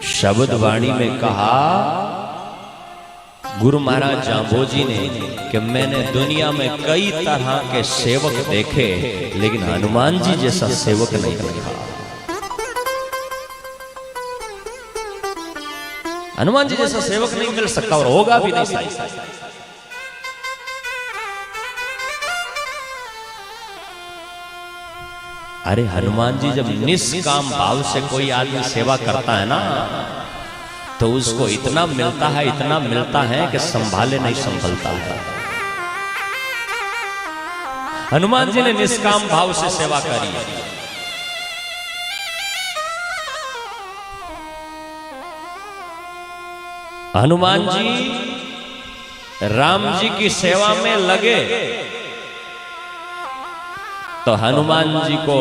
शब्द वाणी में कहा गुरु महाराज जांबोजी ने कि मैंने दुनिया में कई तरह के सेवक देखे, लेकिन हनुमान जी जैसा सेवक नहीं देखा। हनुमान जी जैसा सेवक नहीं मिल सकता और होगा भी नहीं। अरे हनुमान जी जब निष्काम भाव से कोई आदमी सेवा करता है ना, तो उसको इतना मिलता है कि संभाले नहीं संभलता है। हनुमान जी ने निष्काम भाव से सेवा करी। हनुमान जी राम जी की सेवा में लगे तो हनुमान जी को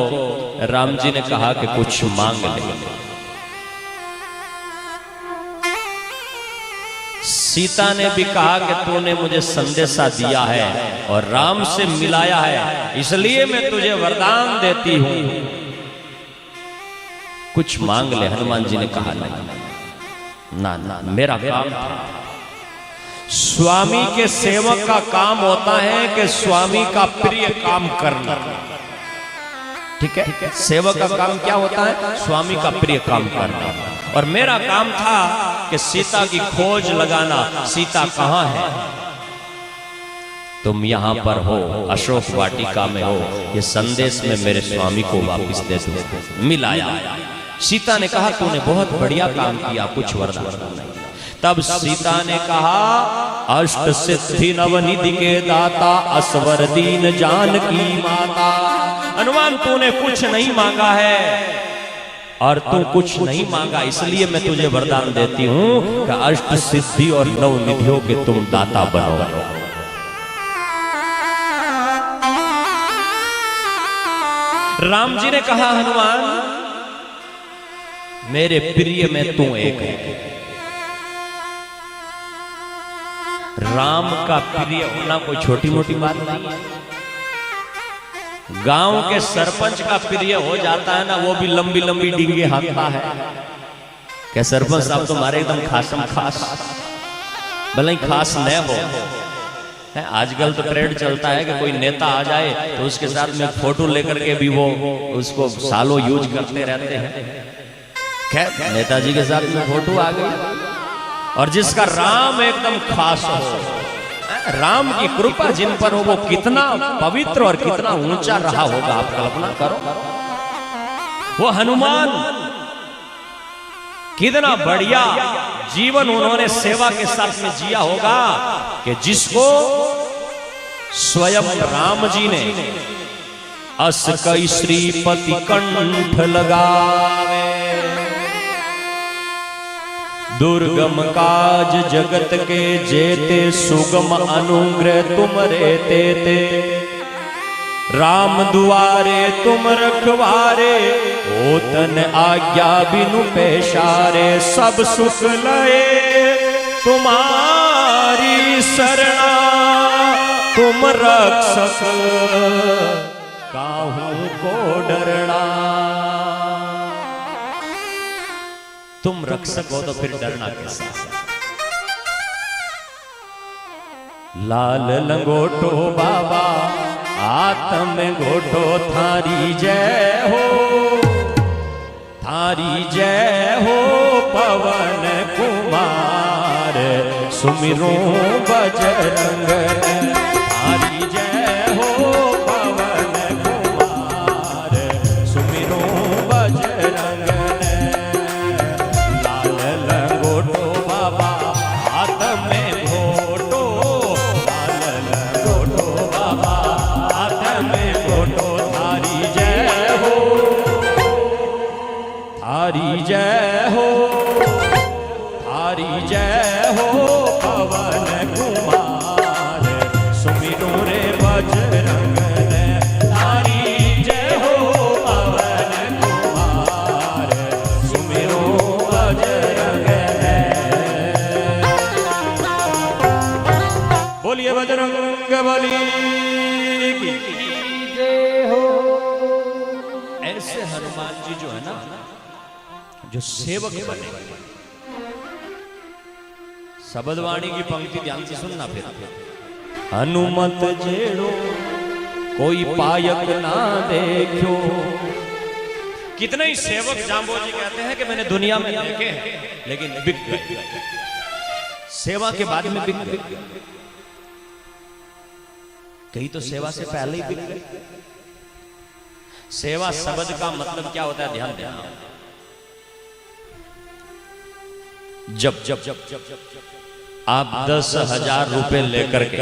राम जी ने कहा कि कुछ मांग ले। सीता ने भी कहा कि तूने मुझे संदेशा दिया है और राम से मिलाया है, इसलिए मैं तुझे वरदान देती हूं, कुछ मांग ले। हनुमान जी ने कहा नहीं, ना मेरा काम था। स्वामी के सेवक का काम होता है कि स्वामी का प्रिय काम करना। ठीक है, सेवक का काम क्या होता है? स्वामी का प्रिय काम करना। और मेरा काम था कि सीता की खोज लगाना, सीता कहां है? तुम यहां पर हो, अशोक वाटिका में हो, ये संदेश में मेरे स्वामी को वापस दे दो। मिलाया। सीता ने कहा तूने बहुत बढ़िया काम किया, कुछ वरदान। तब सीता ने कहा अष्ट सिद्धि नवनिधि के दाता, असवर दीन जानकी माता। हनुमान तूने कुछ नहीं मांगा है और तू कुछ नहीं मांगा, इसलिए मैं तुझे वरदान देती हूं कि अष्ट सिद्धि और नव निधियों के तुम दाता बनो। राम जी ने कहा हनुमान मेरे प्रिय में तू एक है। राम का प्रिय होना कोई छोटी मोटी बात नहीं है। गांव के सरपंच का प्रिय हो जाता है ना, वो भी लंबी लंबी डींगे हाँकता है। क्या सरपंच साहब तुम्हारे एकदम खासम खास, भले ही खास न हो। आजकल तो ट्रेंड चलता है कि कोई नेता आ जाए तो उसके साथ में फोटो लेकर के भी वो उसको सालों यूज करते रहते हैं। खैर नेताजी के साथ में फोटो आ गई, और जिसका राम एकदम खास हो, राम की कृपा जिन पर हो, वो कितना पवित्र और कितना ऊंचा रहा होगा, आप कल्पना करो। वो हनुमान कितना बढ़िया जीवन उन्होंने सेवा के साथ में जिया होगा कि जिसको स्वयं राम जी ने अस कई श्रीपति कंठ लगावे, दुर्गम काज जगत के जेते, सुगम अनुग्रह तुम रेते ते। राम दुआरे तुम रखवारे, ओतन आज्ञा बिनु पेशारे। सब सुख लए तुम्हारी शरणा, तुम रक्षक काहू को डरना। तुम रक्षक हो तो फिर डरना कैसा? लाल लंगोटो बाबा आत्म घोटो, थारी जय हो, थारी जय हो। पवन कुमार सुमिरो बजरंग, थारी जय हो। पवन कुमार सुमिरो बजरंग। थारी जय हो, थारी जय हो। पवन कुमार सुमिरो रे बजरंग। थारी जय हो, पवन कुमार सुमिरो बजरंग। बोलिए बजरंग बली की जय हो। ऐसे हनुमान जी जो है ना, जो सेवक बने, शब्दवाणी की पंक्ति ध्यान से सुनना फिर। हनुमत जेड़ो कोई पायक ना देखो। कितने ही सेवक जांबोजी कहते हैं कि मैंने दुनिया में देखे हैं, लेकिन बिक गए, सेवा के बाद में बिक गए। कई तो सेवा से पहले ही बिक गए। सेवा शब्द का मतलब क्या होता है, ध्यान देना। जब जब जब जब आप 10,000 रुपए लेकर के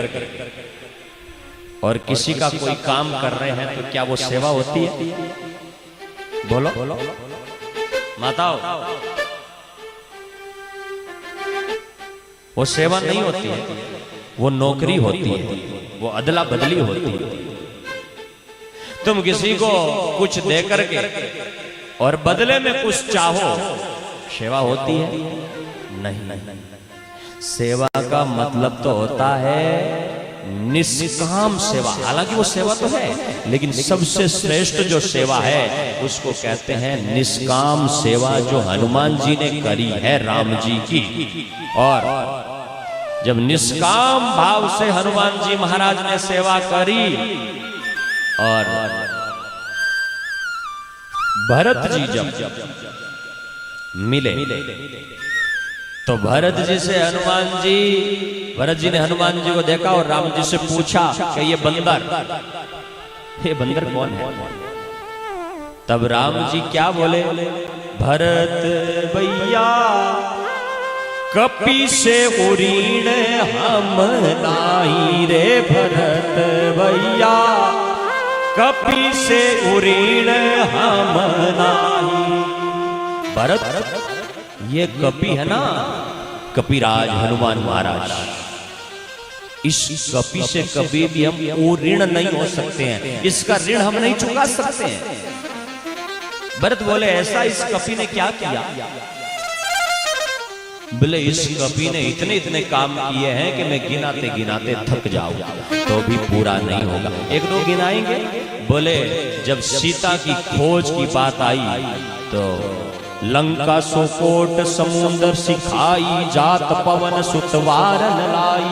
और किसी का कोई काम कर रहे हैं, तो क्या वो सेवा होती है? बोलो माताओ, वो सेवा नहीं होती है, वो नौकरी होती है, वो अदला बदली होती है। तुम किसी को कुछ दे करके और बदले में कुछ चाहो, सेवा होती है? नहीं। सेवा का मतलब तो होता है निष्काम सेवा। हालांकि वो सेवा तो है, लेकिन सबसे श्रेष्ठ जो सेवा है उसको कहते हैं निष्काम सेवा, जो हनुमान जी ने करी है राम जी की। और जब निष्काम भाव से हनुमान जी महाराज ने सेवा करी और भरत जी जब मिले तो भरत जी से भरत जी ने हनुमान जी को देखा और राम जी से पूछा कि ये बंदर कौन है? तब राम जी क्या बोले? भरत भैया कपि से उरीण हम नाई रे। भरत भैया कपि से उरीण हम नाई। भरत, ये कपि है ना, कपिराज हनुमान महाराज, इस कपि से कभी भी हम ऋण नहीं हो सकते हैं, इसका ऋण हम नहीं चुका सकते हैं। भरत बोले ऐसा, इस कपि ने क्या किया? बोले इस कपि ने इतने काम किए हैं कि मैं गिनाते गिनाते थक जाऊंगा तो भी पूरा नहीं होगा। एक दो गिनाएंगे। बोले जब सीता की खोज की बात आई तो लंका सुकोट समुंदर सिखाई, जात पवन सुतवारन लाई।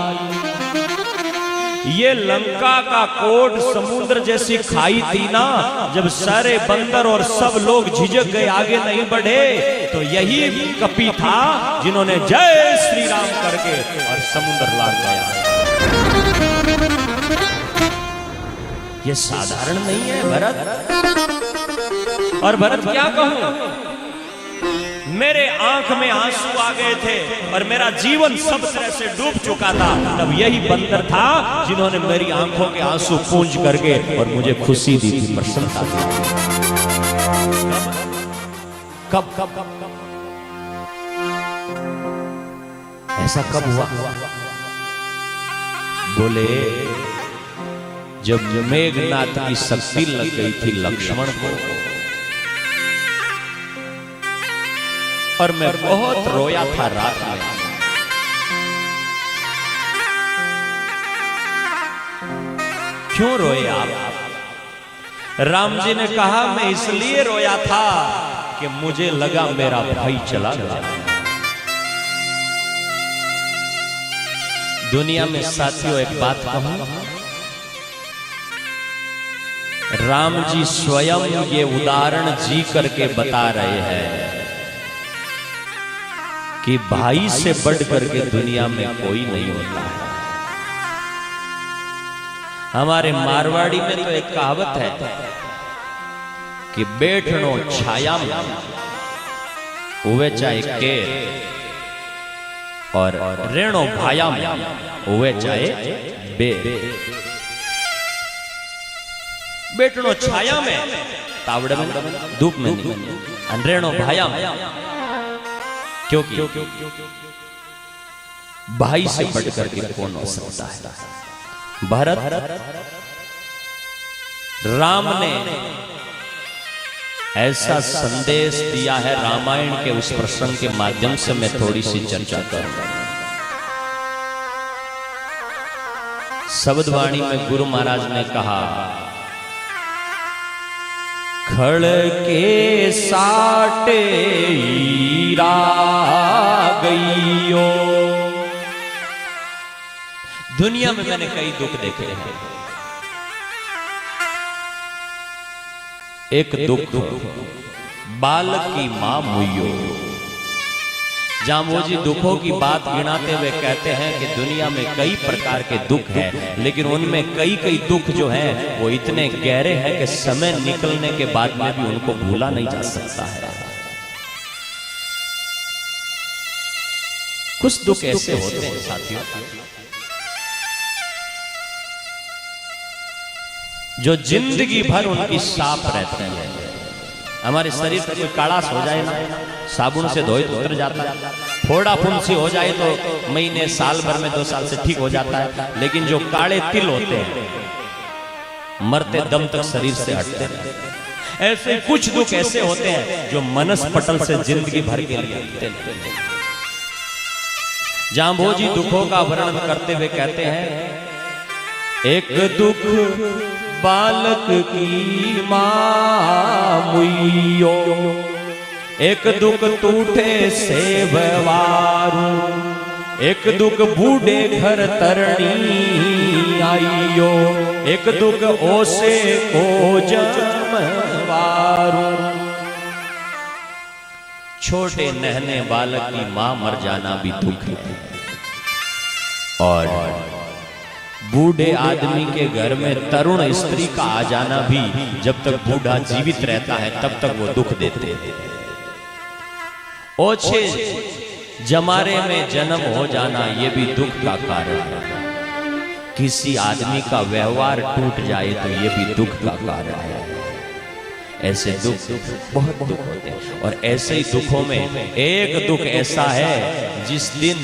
ये लंका का कोट समुद्र जैसी खाई थी ना, जब सारे बंदर और सब लोग झिझक गए, आगे नहीं बढ़े, तो यही कपि था जिन्होंने जय श्री राम करके और समुद्र लांग गया। ये साधारण नहीं है भरत। और भरत क्या कहूं, मेरे आंख में आंसू आ गए थे और मेरा जीवन सब तरह से डूब चुका था। तब यही बंदर था जिन्होंने मेरी आंखों के आंसू पूंज करके और मुझे खुशी दी थी, प्रसन्नता दी। कब कब कब ऐसा कब हुआ? बोले जब मेघनाथ की शक्ति लग गई थी लक्ष्मण को, और मैं बहुत रोया था रात में। क्यों रोए आप? राम जी ने कहा मैं इसलिए रोया था कि मुझे लगा मेरा भाई चला गया। दुनिया में साथियों एक बात कहूं, राम जी स्वयं ये उदाहरण जी करके बता रहे हैं कि भाई से बढ़ करके दुनिया में कोई नहीं होता है। हमारे मारवाड़ी में तो एक कहावत है कि बैठनो छाया में हुए चाहे केर, और रेणो भाया में हुए चाहे बेर। बैठनो छाया में, तावड़े में, धूप में, रेणो भाया में, क्योंकि भाई से बढ़ करके कौन हो सकता है। भरत, राम ने ऐसा संदेश दिया है रामायण के उस प्रसंग के माध्यम से मैं थोड़ी सी चर्चा करूंगा। शब्दवाणी में गुरु महाराज ने कहा, खड़ के साटे हीरा गईयो, दुनिया में मैंने कई दुख देखे हैं। एक दुख बालक की मां मुइयो। जाम्बोजी दुखों की बात गिनाते हुए कहते हैं कि दुनिया में कई प्रकार के दुख हैं, लेकिन उनमें कई दुख जो हैं वो इतने गहरे हैं कि समय निकलने के बाद में भी उनको भूला नहीं जा सकता है। कुछ दुख ऐसे होते हैं साथियों जो जिंदगी भर उनकी साफ रहती है। हमारे शरीर पर कोई काड़ास हो जाए ना, साबुन से धोए तो उतर जाता है। फोड़ा फुंसी हो जाए तो महीने साल भर में 2 साल से ठीक हो जाता है, लेकिन जो काले तिल होते हैं मरते दम तक शरीर से हटते हैं। ऐसे कुछ दुख ऐसे होते हैं जो मनस पटल से जिंदगी भर के लिए हटते हैं। जाम्बोजी दुखों का वर्णन करते हुए कहते हैं, एक दुख बालक की मां मुइयो, एक दुख टूटे से व्यवारू, एक दुख बूढ़े घर तरणी आइयो, एक दुख ओसे को जमवारू। छोटे नहने बालक की मां मर जाना भी दुख है, और बूढ़े आदमी के घर में तरुण स्त्री का आ जाना भी, जब तक बूढ़ा जीवित रहता है तब तक वो दुख देते हैं। ओछे जमारे में जन्म हो जाना ये भी दुख का कारण है। किसी आदमी का व्यवहार टूट जाए तो ये भी दुख का कारण है। ऐसे दुख बहुत दुख होते हैं, और ऐसे ही दुखों में एक दुख ऐसा है जिस दिन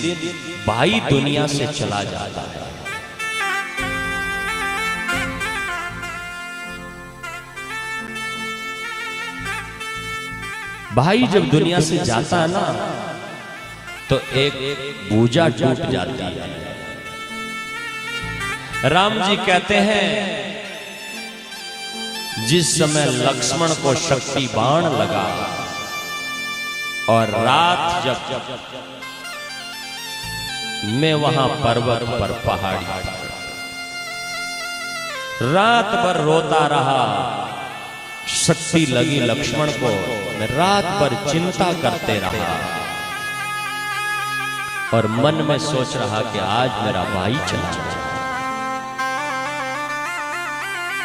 भाई दुनिया से चला जाता है। भाई जब दुनिया से जाता है ना तो एक भुजा टूट जाती है। राम जी कहते हैं, जिस समय लक्ष्मण को शक्ति बाण लगा और रात जब मैं वहां पर्वत पर पहाड़ी पर रात भर रोता रहा, शक्ति लगी लक्ष्मण को, मैं रात भर चिंता करते रहा और मन में सोच रहा कि आज मेरा भाई चला जाए।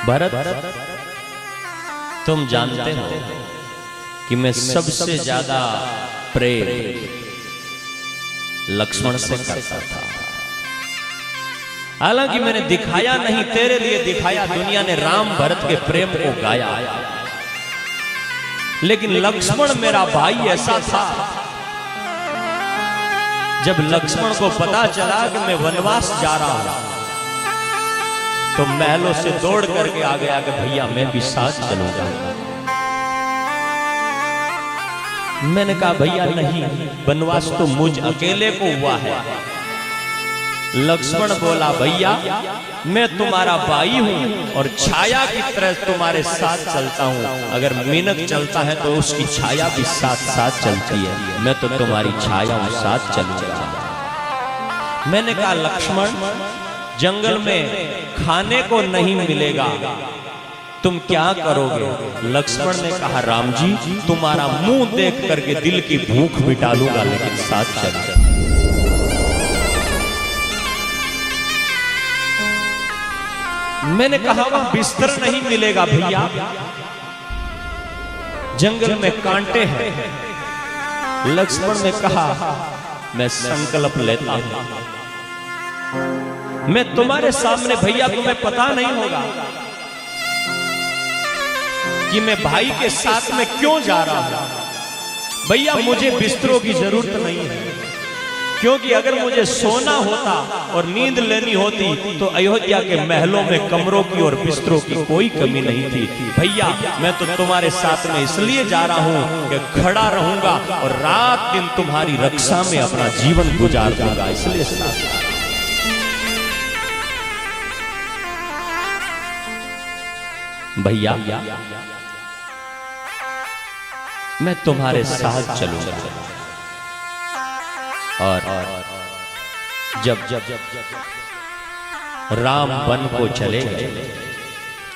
भरत, तुम जानते हो कि मैं सबसे ज्यादा प्रेम लक्ष्मण से करता था। हालांकि मैंने दिखाया नहीं, तेरे लिए दिखाया, दुनिया ने राम भरत के प्रेम को गाया, लेकिन लक्ष्मण मेरा भाई ऐसा था, जब लक्ष्मण को पता चला कि मैं वनवास जा रहा हूं तो महलों से दौड़ करके आ गया कि भैया मैं भी साथ चलूंगा। मैंने कहा भैया नहीं, वनवास तो मुझ अकेले को हुआ है। लक्ष्मण बोला, भैया मैं तुम्हारा भाई हूं और छाया की तरह तुम्हारे साथ चलता हूं। अगर मेनक चलता है तो उसकी छाया भी साथ साथ चलती है, मैं तो तुम्हारी छाया के साथ चलूंगा। मैंने कहा लक्ष्मण, जंगल में खाने को नहीं मिलेगा, तुम क्या करोगे? लक्ष्मण ने कहा, राम जी तुम्हारा मुंह देख करके दिल की भूख मिटा लूंगा, लेकिन साथ चलूंगा। मैंने कहा वहां बिस्तर नहीं मिलेगा भैया, जंगल में कांटे हैं। लक्ष्मण ने कहा, मैं संकल्प लेता हूं, मैं तुम्हारे सामने, भैया तुम्हें पता नहीं होगा कि मैं भाई के साथ में क्यों जा रहा हूं। भैया मुझे बिस्तरों की जरूरत नहीं है, क्योंकि अगर मुझे सोना होता और नींद लेनी होती तो अयोध्या के महलों में कमरों की और बिस्तरों की कोई कमी नहीं थी। भैया मैं तो तुम्हारे साथ में इसलिए जा रहा हूं कि खड़ा रहूंगा और रात दिन तुम्हारी रक्षा में अपना जीवन गुजार दूंगा, इसलिए साथ। भैया मैं तुम्हारे साथ चलूंगा, और जब राम वन को चले गए,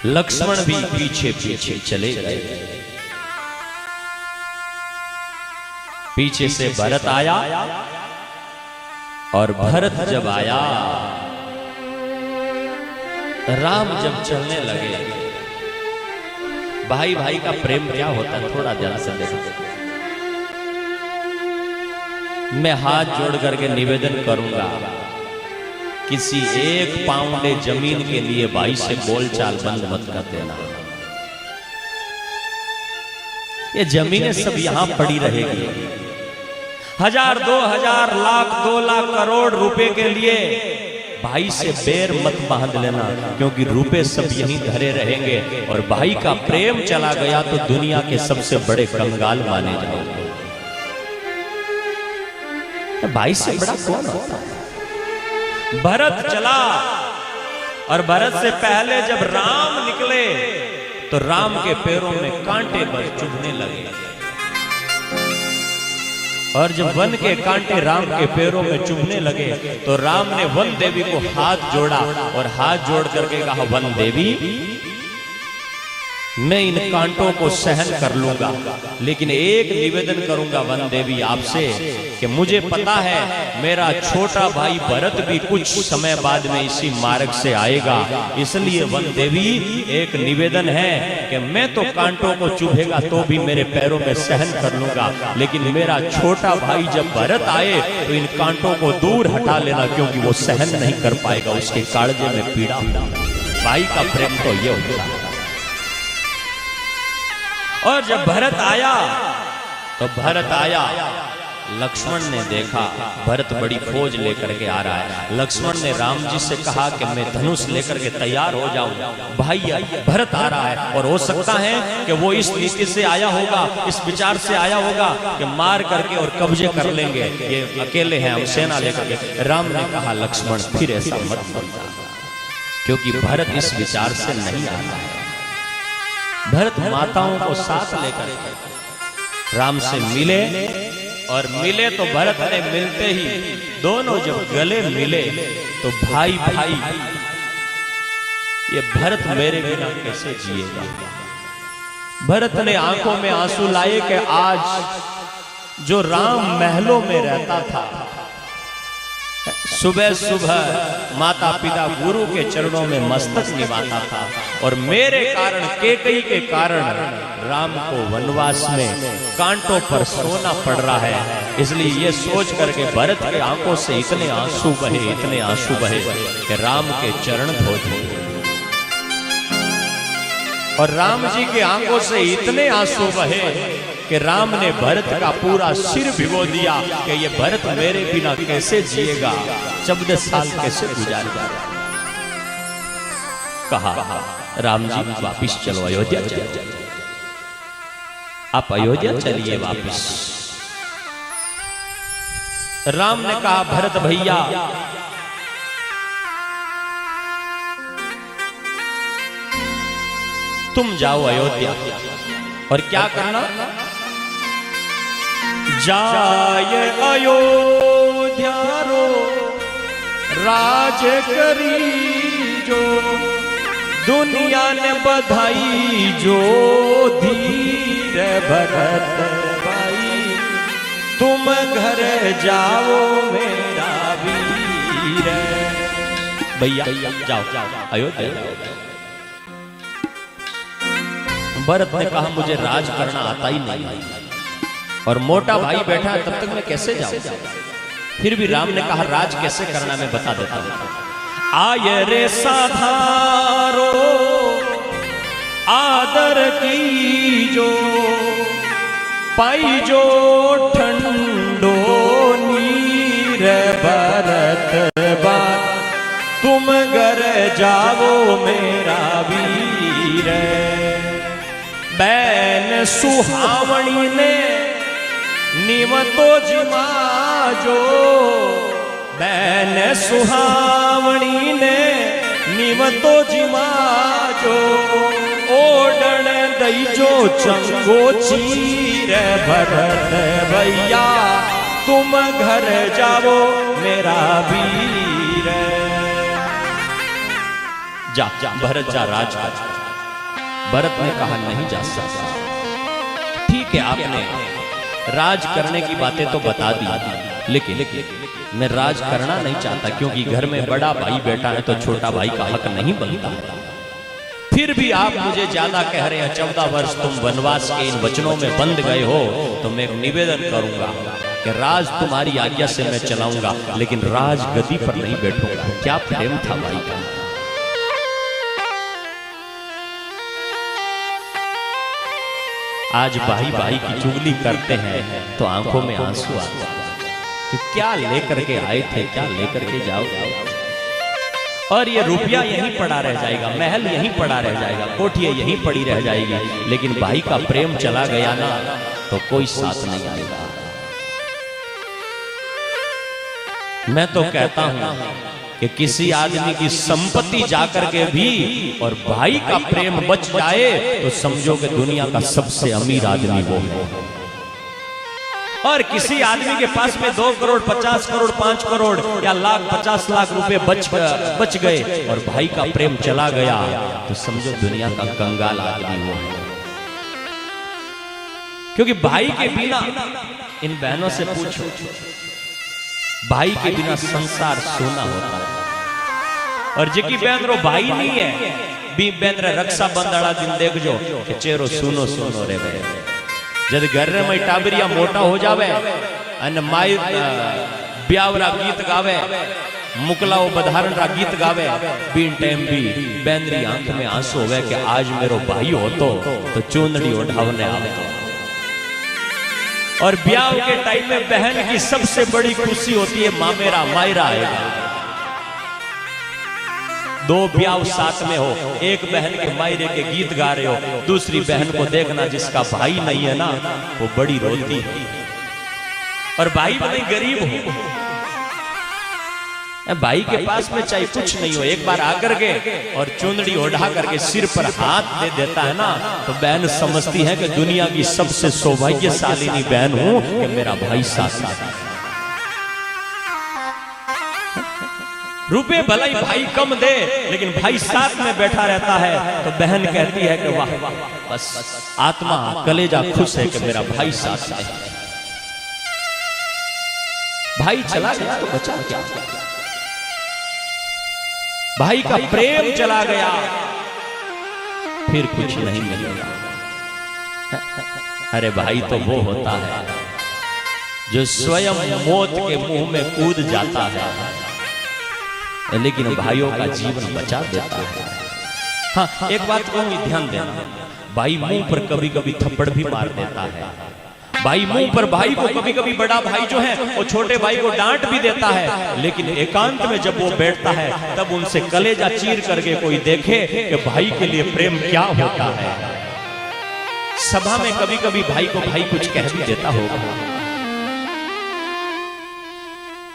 लक्ष्मण भी पीछे पीछे चले गए। पीछे से भरत आया और भरत जब आया, राम जब चलने लगे, भाई भाई का प्रेम क्या होता है थोड़ा ध्यान से देखो। मैं हाथ जोड़ करके निवेदन करूंगा, किसी एक पाउंडे जमीन के लिए भाई से बोलचाल बंद मत कर देना। ये जमीनें सब यहां पड़ी रहेगी। 1000, 2000, लाख, 2 लाख, करोड़ रुपए के लिए भाई से बैर मत बांध लेना, क्योंकि रुपए सब यहीं धरे रहेंगे और भाई का प्रेम चला गया तो दुनिया के सबसे बड़े कंगाल माने जाओगे। भाई से बड़ा कौन होता है? भरत चला और भरत से पहले जब राम निकले तो राम के पैरों में कांटे बस चुभने लगे, और जब वन के कांटे राम के पैरों में चुभने लगे तो राम ने वन देवी को हाथ जोड़ा और हाथ जोड़ करके कहा, वन देवी मैं इन कांटों को सहन कर लूंगा, लेकिन एक निवेदन करूंगा वन देवी आपसे कि मुझे पता है मेरा छोटा भाई भरत भी कुछ समय बाद में इसी मार्ग से आएगा, इसलिए वन देवी एक निवेदन है कि मैं तो कांटों को चुभेगा तो भी मेरे पैरों में सहन कर लूंगा, लेकिन मेरा छोटा भाई जब भरत आए तो इन कांटों को दूर हटा लेना, क्योंकि वो सहन नहीं कर पाएगा, उसके कालजे में पीड़ा। भाई का प्रेम तो ये होता है। और जब भरत आया तो भरत आया, लक्ष्मण ने देखा भरत बड़ी फौज लेकर के आ रहा है। लक्ष्मण ने राम जी से कहा कि मैं धनुष लेकर के तैयार हो जाऊं, भाई भरत आ रहा है और हो सकता है कि वो इस नीति से आया होगा, इस विचार से आया होगा कि मार करके और कब्जे कर लेंगे, ये अकेले हैं, हम सेना लेकर के। राम ने कहा लक्ष्मण फिर ऐसा मत बोलना, क्योंकि भरत इस विचार से नहीं आता है। भरत माताओं को साथ लेकर राम से मिले, और मिले तो भरत ने मिलते ही दोनों जब गले मिले तो भाई भाई ये भरत मेरे बिना कैसे जिएगा। भरत ने आंखों में आंसू लाए कि आज जो राम महलों में रहता था, सुबह सुबह माता पिता गुरु के चरणों में मस्तक निभाता था, और मेरे कारण, केकई के कारण राम को वनवास में कांटों पर सोना पड़ रहा है। इसलिए ये सोच करके भरत के आंखों से इतने आंसू बहे, इतने आंसू बहे कि राम के चरण धो दिए। और राम जी की आंखों से इतने आंसू बहे कि राम ने भरत का पूरा सिर भिगो दिया कि ये भरत मेरे बिना कैसे जिएगा, 14 साल कैसे गुजारेगा। कहा राम जी वापिस चलो, अयोध्या चलो, आप अयोध्या चलिए वापिस। राम ने कहा भरत भैया तुम जाओ अयोध्या, और क्या करना, जाय अयोध्या रो राज करी जो, दुनिया ने बधाई जो धीर भरत भाई, तुम घर जाओ मेरा वीर। भैया जाओ अयोध्या। भरत ने कहा मुझे राज करना आता ही नहीं, और मोटा भाई बैठा है तब तक मैं कैसे जाऊं। फिर भी राम ने कहा राज कैसे करना मैं बता देता हूं। आय रे साधारो आदर की जो, पाई जो ठंडो नीर भरत बा, तुम घर जाओ मेरा वीर। बैन सुहावणी ने निमतो जिमा जो, बैन सुहावणी ने निमतो जिमा जो, ओडण दई जो चंगो चीर भरत भैया, तुम घर जाओ मेरा वीर। जा भरत जा राज कर। भरत ने कहा नहीं जा सकता। ठीक है, आपने राज करने की बातें तो बता दी, लेकिन मैं राज करना नहीं चाहता, क्योंकि घर में बड़ा भाई बेटा है तो छोटा भाई का हक नहीं बनता। फिर भी आप मुझे ज्यादा कह रहे हैं, 14 वर्ष तुम वनवास के इन वचनों में बंध गए हो, तो मैं एक निवेदन करूंगा कि राज तुम्हारी आज्ञा से मैं चलाऊंगा, लेकिन राज गद्दी पर नहीं बैठूंगा। क्या प्रेम था भाई का। आज भाई भाई की चुगली करते हैं तो आंखों में आंसू आते हैं कि क्या लेकर के आए थे, क्या लेकर के जाओगे। और ये रुपया यहीं पड़ा रह जाएगा, महल यहीं पड़ा रह जाएगा, कोठियां यहीं पड़ी रह जाएगी, लेकिन भाई का प्रेम चला गया ना तो कोई साथ नहीं आएगा। मैं तो कहता हूं कि किसी आदमी की संपत्ति जाकर के भी और भाई का प्रेम बच जाए तो समझो कि दुनिया का सबसे अमीर आदमी वो है। और किसी आदमी के पास में 2 करोड़ 50 करोड़ 5 करोड़ या लाख 50 लाख रुपए बच गए और भाई का प्रेम चला गया तो समझो दुनिया का कंगाल आदमी वो है। क्योंकि भाई के बिना, इन बहनों से पूछो, भाई के बिना संसार सोना होता है। और जिकी बहन रो भाई नहीं है, बी बहन रक्षा बंधड़ा दिन देख जो कि चेहरो सुनो सुनो रे भाई। जब घर में टाबरिया मोटा हो जावे अन माई ब्यावरा गीत गावे, मुकलाओ बधारण रा गीत गावे, बीन टाइम भी बहनरी आंख में आंसू होवे कि आज मेरो भाई होतो तो चूंदड़ी ओढ़ावने आवतो। और ब्याह के टाइम में बहन की सबसे बड़ी खुशी होती है मामेरा मायरा आएगा। 2 ब्याह साथ में हो, एक बहन के मायरे के गीत गा रहे हो, दूसरी बहन को देखना जिसका भाई नहीं है ना वो बड़ी रोती है। और भाई बड़े गरीब हो, भाई के पास में चाहे कुछ नहीं हो, एक बार आकर के और चुंदड़ी ओढ़ा करके सिर पर हाथ दे देता है ना तो बहन समझती है कि दुनिया की सबसे सौभाग्यशालिनी बहन हूं कि मेरा भाई साथ है। रुपए भलाई भाई कम दे लेकिन भाई साथ में बैठा रहता है तो बहन कहती है कि वाह बस आत्मा कलेजा खुश है कि मेरा भाई साथ है। भाई चला गया तो बचा क्या, भाई का प्रेम चला गया फिर कुछ नहीं मिलेगा। अरे भाई तो वो होता है जो स्वयं मौत के मुंह में कूद जाता है लेकिन भाइयों का जीवन बचा देता है। हाँ, एक बात कहूं, ध्यान देना, भाई मुंह पर कभी कभी थप्पड़ भी मार देता है। भाई मुंह पर भाई को कभी कभी बड़ा भाई जो है वो छोटे भाई को डांट भी देता है, लेकिन एकांत में जब वो बैठता है तब उनसे कलेजा चीर करके कोई देखे कि भाई के लिए प्रेम क्या होता है। सभा में कभी कभी भाई को भाई कुछ कह भी देता होगा,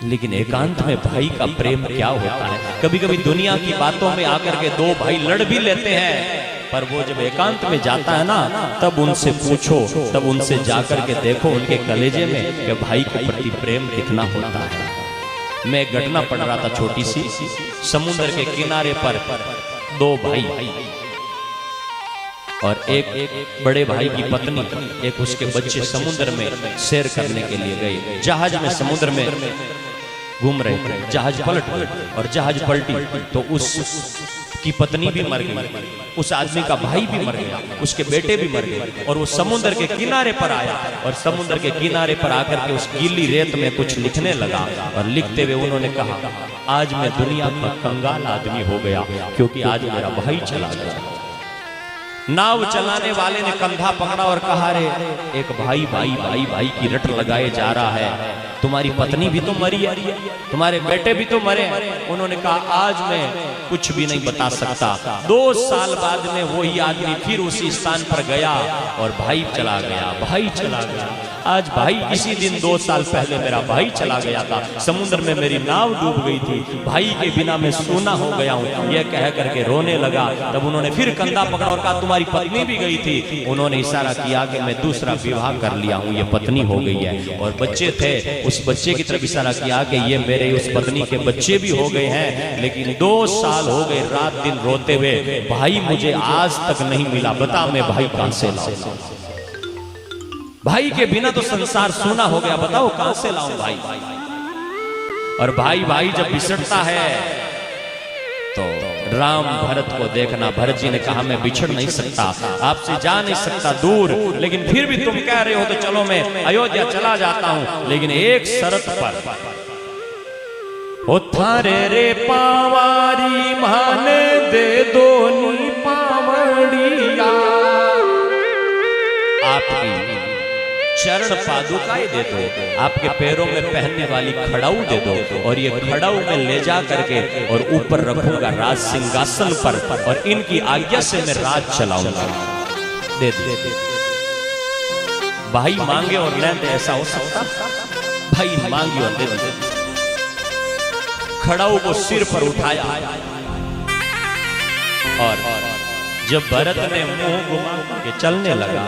लेकिन एकांत में भाई का प्रेम क्या होता है। कभी कभी दुनिया की बातों में आकर के 2 भाई लड़ भी लेते हैं, पर वो जब एकांत में जाता है ना तब उनसे पूछो, तब उनसे जाकर के देखो उनके कलेजे में कि भाई के प्रति प्रेम कितना होता है। मैं एक घटना पढ़ रहा था छोटी सी, समुद्र के किनारे पर 2 भाई और एक बड़े भाई की पत्नी, एक उसके बच्चे समुद्र में सैर करने के लिए गए। जहाज में समुद्र में घूम रहे थे, जहाज पलट और जहाज पलटी तो उसकी पत्नी भी मर गई, उस आदमी का भाई भी मर गया, उसके बेटे भी मर गए। और वो समुद्र के किनारे पर आया और समुद्र के किनारे पर आकर के उस गीली रेत में कुछ लिखने लगा और लिखते हुए उन्होंने कहा, आज मैं दुनिया का कंगाल आदमी हो गया क्योंकि आज मेरा भाई चला गया। नाव चलाने वाले ने कंधा पकड़ा और कहा, रे एक भाई भाई भाई भाई की रट लगाए जा रहा है, तुम्हारी पत्नी भी तो मरी है, तुम्हारे बेटे भी तो मरे। उन्होंने कहा, आज मैं कुछ भी नहीं बता सकता। 2 साल बाद में वही आदमी फिर उसी स्थान पर गया और भाई चला गया, भाई चला गया। आज भाई इसी दिन 2 साल पहले मेरा भाई चला गया था, समुद्र में मेरी नाव डूब गई थी, भाई के बिना मैं सूना हो गया हूँ, यह कह करके रोने लगा। तब उन्होंने फिर कंधा पकड़ा और कहा तुम्हारी पत्नी भी गई थी। उन्होंने इशारा किया कि मैं दूसरा विवाह कर लिया हूँ, ये पत्नी हो गई है। और बच्चे थे, उस बच्चे की तरफ इशारा किया कि ये मेरे उस पत्नी के बच्चे भी हो गए हैं। लेकिन 2 साल हो गए रात दिन रोते हुए, भाई मुझे आज तक नहीं मिला, बता मैं भाई कहां से लाऊं? भाई के बिना तो संसार सूना हो गया, बताओ कहां से लाऊं भाई? और भाई जब बिछड़ता है तो राम भरत को देखना, भरत जी ने कहा मैं बिछड़ नहीं सकता, आपसे जा नहीं सकता दूर, लेकिन फिर भी तुम कह रहे हो तो चलो मैं अयोध्या चला जाता हूं, लेकिन एक शर्त पर। ओ थारे रे पावारी माने दे दो नी पावड़िया, आपकी चरण पादुकाएं दे दो, आपके पैरों में पहनने वाली खड़ाऊ दे दो, और ये खड़ाऊ में ले जा करके और ऊपर रखूंगा राज सिंहासन पर, और इनकी आज्ञा से मैं राज चलाऊंगा। दे दे। भाई मांगे और ले दे, ऐसा हो सकता? भाई मांगे और दे दे। खड़ाऊ को सिर पर उठाया, और जब भरत ने मुंह घुमा के चलने लगा,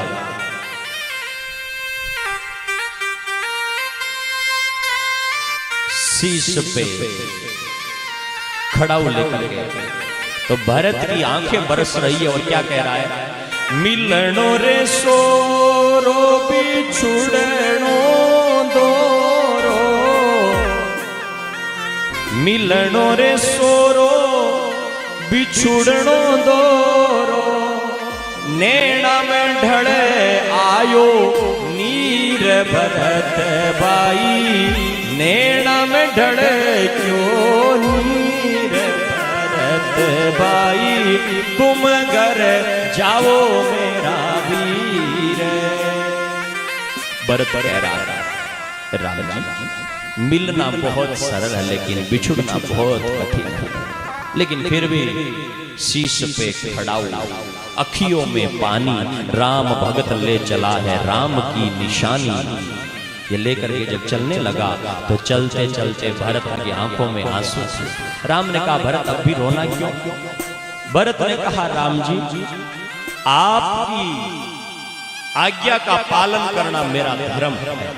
शीश पे खड़ाऊ लेकर के, तो भरत की आंखें बरस रही है, और क्या कह रहा है? मिलनो रे सोरो बिछुड़नो दोरो, मिलनो रे सोरो बिछुड़नो दोरो, नैना में ढले आयो नीर भरत बाई, नैना में ढड़े क्यों नीर भरत बाई, तुम घर जाओ मेरा वीर। भरत कह रहा राम जी मिलना बहुत सरल है, लेकिन बिछुड़ना बहुत कठिन है। लेकिन फिर भी शीश पे खड़ाऊ, अखियों में पानी, राम भगत ले चला है राम की निशानी। ये लेकर के जब चलने लगा तो चलते चलते भरत की आंखों में आंसू। राम ने कहा भरत अब भी रोना क्यों? भरत ने कहा राम जी आपकी आज्ञा का पालन करना मेरा धर्म है,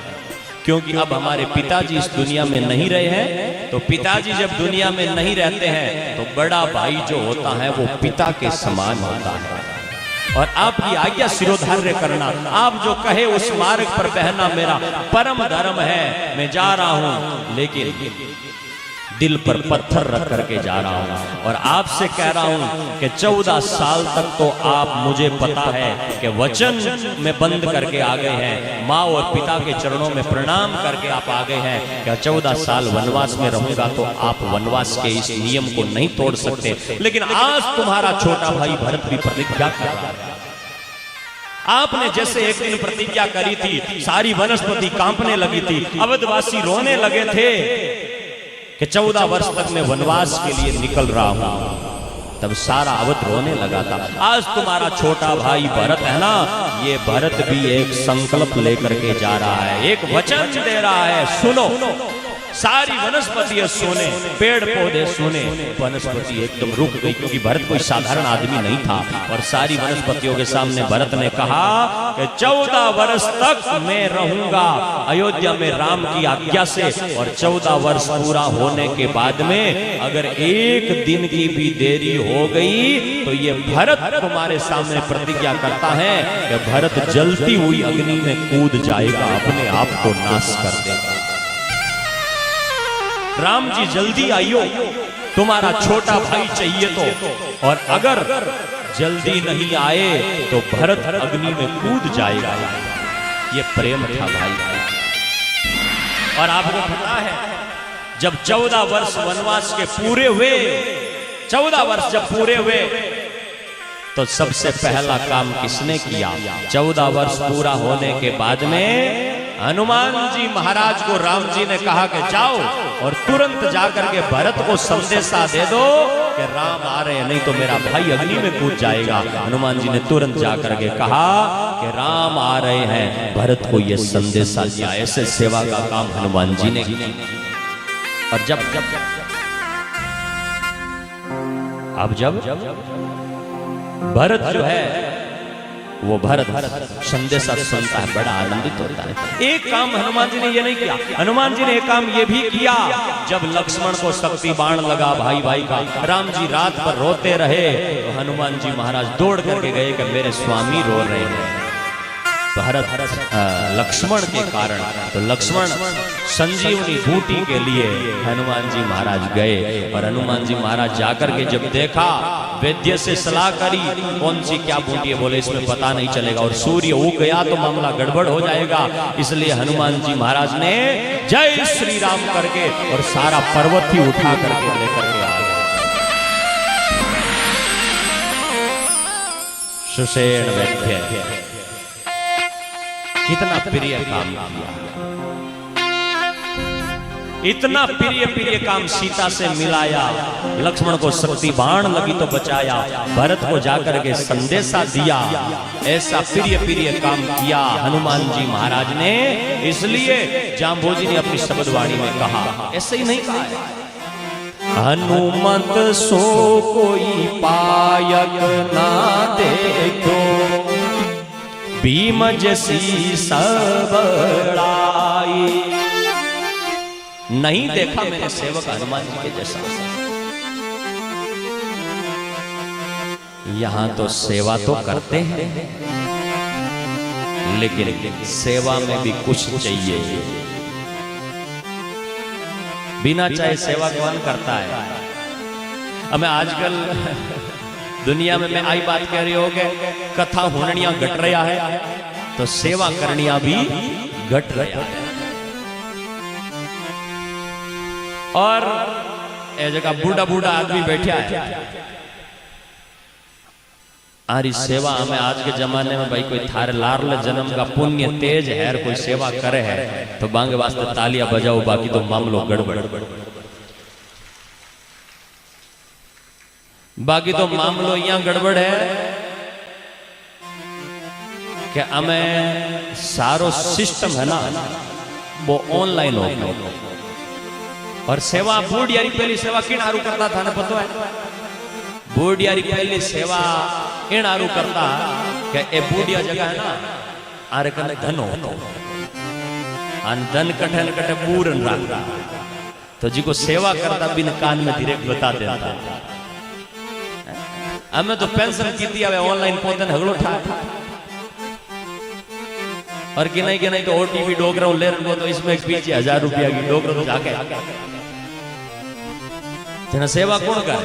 क्योंकि अब हमारे पिताजी इस दुनिया में नहीं रहे हैं, तो पिताजी जब दुनिया में नहीं रहते हैं तो बड़ा भाई जो होता है वो पिता के समान होता है, और आपकी आज्ञा सिरोधार्य करना, आप जो कहे उस मार्ग पर बहना मेरा परम धर्म है। मैं जा रहा हूं, लेकिन दिल पर पत्थर रख करके जा रहा हूं, और आपसे कह रहा हूं कि 14 साल तक तो आप, मुझे पता है कि वचन में बंद करके आ गए हैं, माँ और पिता के चरणों में प्रणाम करके आप आ गए हैं कि 14 साल वनवास में रहूंगा, तो आप वनवास के इस नियम को नहीं तोड़ सकते। लेकिन आज तुम्हारा छोटा भाई भरत भी प्रतिज्ञा कर रहा है। आपने जैसे एक दिन प्रतिज्ञा करी थी, सारी वनस्पति कांपने लगी थी, अवधवासी रोने लगे थे कि 14 वर्ष तक मैं वनवास के लिए निकल रहा हूं, तब सारा अवध रोने लगा था। आज तुम्हारा छोटा भाई भरत है ना, ये भरत भी एक संकल्प लेकर के जा रहा है, एक वचन दे रहा है, सुनो। सारी वनस्पति सुने, पेड़ पौधे सुने, वनस्पति एकदम रुक गई, क्योंकि भरत कोई साधारण आदमी नहीं था। और सारी वनस्पतियों के सामने भरत ने कहा कि 14 वर्ष तक मैं रहूंगा अयोध्या में राम की आज्ञा से, और 14 वर्ष पूरा होने के बाद में अगर एक दिन की भी देरी हो गई तो ये भरत तुम्हारे सामने प्रतिज्ञा करता है कि भरत जलती हुई अग्नि में कूद जाएगा, अपने आप को नाश कर देगा। राम जी जल्दी आइयो, तुम्हारा छोटा भाई चाहिए तो, और अगर जल्दी नहीं आए तो भरत अग्नि में कूद जाएगा। ये प्रेम था भाई। और आपको पता है जब 14 वर्ष वनवास के पूरे हुए, 14 वर्ष जब पूरे हुए तो सबसे पहला काम किसने किया? 14 वर्ष पूरा होने के बाद में हनुमान जी महाराज को राम जी ने कहा कि जाओ और तुरंत जाकर के भरत को संदेशा दे दो कि राम आ रहे हैं, नहीं तो मेरा भाई अग्नि में कूद जाएगा। हनुमान जी ने तुरंत जाकर के कहा कि राम आ रहे हैं, भरत को ये संदेशा दिया। ऐसे सेवा का काम हनुमान जी ने किया। और जब भरत जो है वो भरत संदेशा सुनता है, बड़ा आनंदित होता है। एक काम हनुमान जी ने ये नहीं किया, हनुमान जी ने एक काम ये भी किया। जब लक्ष्मण को शक्ति बाण लगा भाई भाई का, राम जी रात भर रोते रहे, तो हनुमान जी महाराज दौड़ करके गए कि मेरे स्वामी रो रहे हैं। भरत लक्ष्मण के कारण, तो लक्ष्मण संजीवनी बूटी के लिए हनुमान जी महाराज गए। और हनुमान जी महाराज जाकर के जब देखा, वैद्य से सलाह करी कौन सी क्या बूटी है, बोले इसमें पता नहीं चलेगा, और सूर्य उग गया तो मामला गड़बड़ हो जाएगा। इसलिए हनुमान जी महाराज ने जय श्री राम करके और सारा पर्वत ही उठा करके लेकर के आ गए। सुषेण वैद्य कितना प्रिय काम किया, इतना प्रिय काम सीता से मिलाया। लक्ष्मण को शक्ति बाण लगी तो बचाया, भरत को जाकर के संदेशा दिया। ऐसा प्रिय काम किया हनुमान जी महाराज ने। इसलिए जांबोजी ने अपनी शब्दवाणी में कहा, ऐसे ही नहीं कहा, हनुमत सो कोई पायक ना देखो, भीम जैसी सबड़ाई। नहीं देखा मैंने सेवक हनुमान जी के जैसा। यहां तो सेवा तो करते हैं, लेकिन सेवा में भी कुछ चाहिए। बिना चाहे सेवा कौन करता है? अब मैं आजकल दुनिया में मैं आई बात कह रही हो, कथा होनिया घट रहा है, तो सेवा करनिया भी घट रहा है। और ए जगह बूढ़ा आदमी बैठा है, आरी सेवा हमें आज के जमाने में भाई कोई थारे लारले जन्म का पुण्य तेज है, कोई सेवा करे है तो बांगे वास्ते तालियां बजाओ, बाकी तो मामलो गड़बड़। बाकी तो मामलो यहाँ गड़बड़ है कि हमें सारो सिस्टम है ना वो ऑनलाइन हो गया। और सेवा बूढ़ियारी पहली सेवा किन आरू करता था ना पता है? बूढ़ियारी पहली सेवा इन आरू करता कि ए बूढ़िया जगह है ना आरे कने धन हो, अन धन कठे न कठे पूरन रखता, तो जी को सेवा करता बिन कान में डायरेक्ट बता देता। हमें तो पेंशन की थी, अब ऑनलाइन पोतन हगड़ो ठा और कि नहीं तो ओटीपी डोगरा ले रखो, तो इसमें पीछे 1000 रुपया की डोगरा तो जाके जना सेवा कौन कर?